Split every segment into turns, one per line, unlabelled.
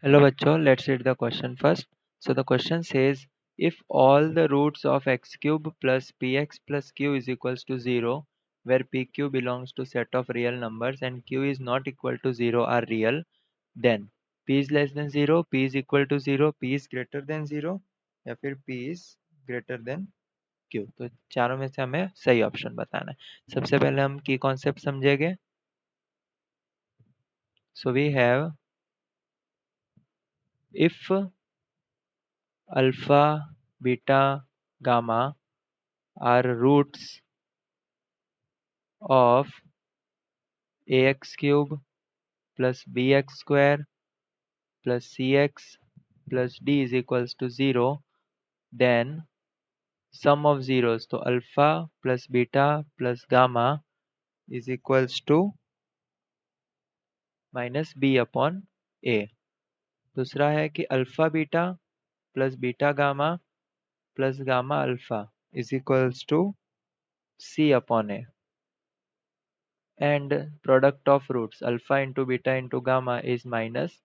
Hello bachcho, let's read the question first. So the question says if all the roots of x cube plus px plus q is equals to 0 where pq belongs to set of real numbers and q is not equal to 0 are real, then p is less than 0, p is equal to 0, p is greater than 0 या फिर p is greater than q. तो चारों में से हमें सही option बताना है. सबसे पहले हम की कॉन्सेप्ट समझेंगे. So we have if alpha, beta, gamma are roots of ax cube plus bx square plus cx plus d is equals to 0, then sum of zeros, तो alpha plus beta plus gamma is equals to minus b upon a. दूसरा है कि alpha beta plus beta gamma plus gamma alpha is equals to c upon a. And product of roots alpha into beta into gamma is minus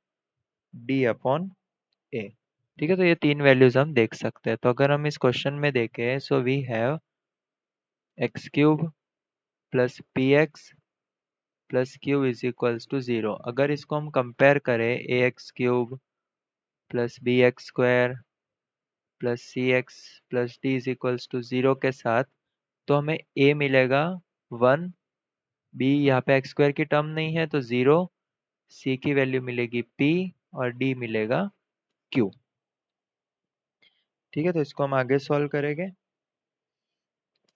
d upon a. ठीक है, तो ये तीन values हम देख सकते हैं. तो अगर हम इस क्वेश्चन में देखें so we have x cube plus p x plus q is equals to 0. अगर इसको हम कंपेयर करें a x cube plus b x square plus c x plus d is equals to 0 के साथ, तो हमें ए मिलेगा 1, बी यहाँ पे एक्स स्क्वायर की टर्म नहीं है तो 0, सी की वैल्यू मिलेगी p और d मिलेगा q. ठीक है, तो इसको हम आगे सॉल्व करेंगे.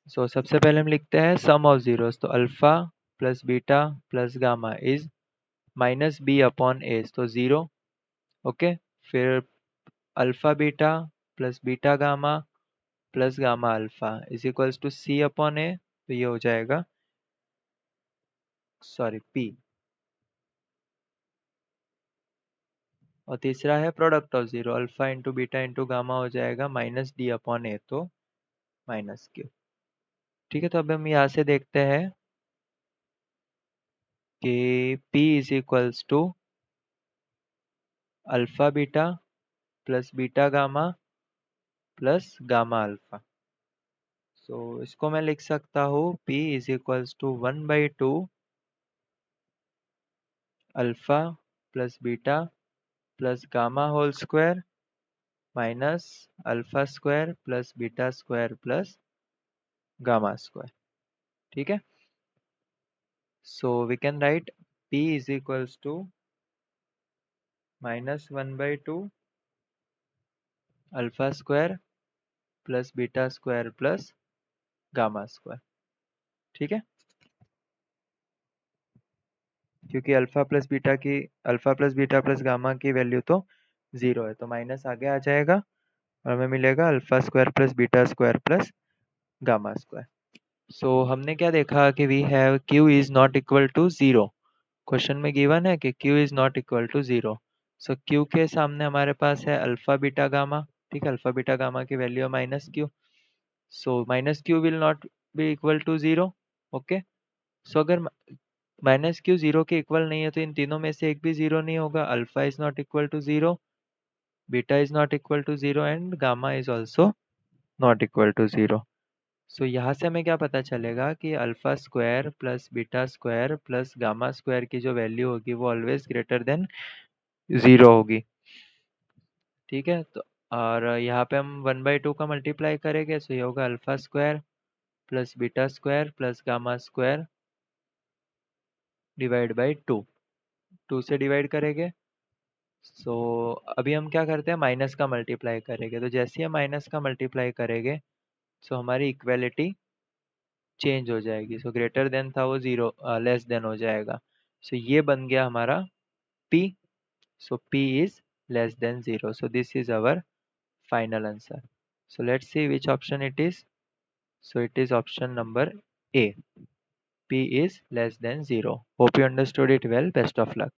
सो सबसे पहले हम लिखते हैं सम ऑफ जीरोस, तो alpha plus beta plus gamma is minus b upon a, तो 0. ओके, फिर alpha beta plus beta gamma plus gamma alpha is equals to c upon a, तो ये हो जाएगा सॉरी p. और तीसरा है product of zero, alpha into beta into gamma हो जाएगा माइनस डी अपॉन ए, तो माइनस क्यू. ठीक है, तो अब हम यहाँ से देखते हैं कि p is equals to alpha beta plus beta gamma plus gamma alpha. So इसको मैं लिख सकता हूँ p is equals to 1/2 alpha plus beta plus gamma whole square minus alpha square plus beta square plus gamma square. ठीक है, so we can write p is equals to minus 1/2 alpha square plus beta square plus gamma square. ठीक है, क्योंकि alpha plus beta plus gamma की value तो 0 है, तो minus आगे आ जाएगा और हमें मिलेगा alpha square plus beta square plus gamma square. So हमने क्या देखा कि we have q is not equal to 0. Question में गिवन है कि q is not equal to 0. सो q के सामने हमारे पास है अल्फा बीटा गामा. ठीक है, अल्फा बीटा गामा की वैल्यू है minus q. So minus q will not be equal to 0. Okay, so अगर माइनस क्यू 0 के इक्वल नहीं है तो इन तीनों में से एक भी 0 नहीं होगा. Alpha is not equal to 0, beta is not equal to 0 and gamma is also not equal to 0. So यहाँ से हमें क्या पता चलेगा कि alpha square plus beta square plus gamma square की जो वैल्यू होगी वो ऑलवेज ग्रेटर देन 0 होगी. ठीक है, तो और यहाँ पे हम 1/2 का मल्टीप्लाई करेंगे तो ये होगा alpha square plus beta square plus gamma square divide by 2 से डिवाइड करेंगे. सो अभी हम क्या करते हैं माइनस का मल्टीप्लाई करेंगे, तो जैसे ही हम माइनस का मल्टीप्लाई करेंगे सो हमारी इक्वेलिटी चेंज हो जाएगी. सो ग्रेटर देन था वो 0 लेस देन हो जाएगा. सो ये बन गया हमारा p. So p is less than 0. So this is our final answer. So let's see which option it is. So it is option number a, p is less than 0. Hope you understood it well. Best of luck.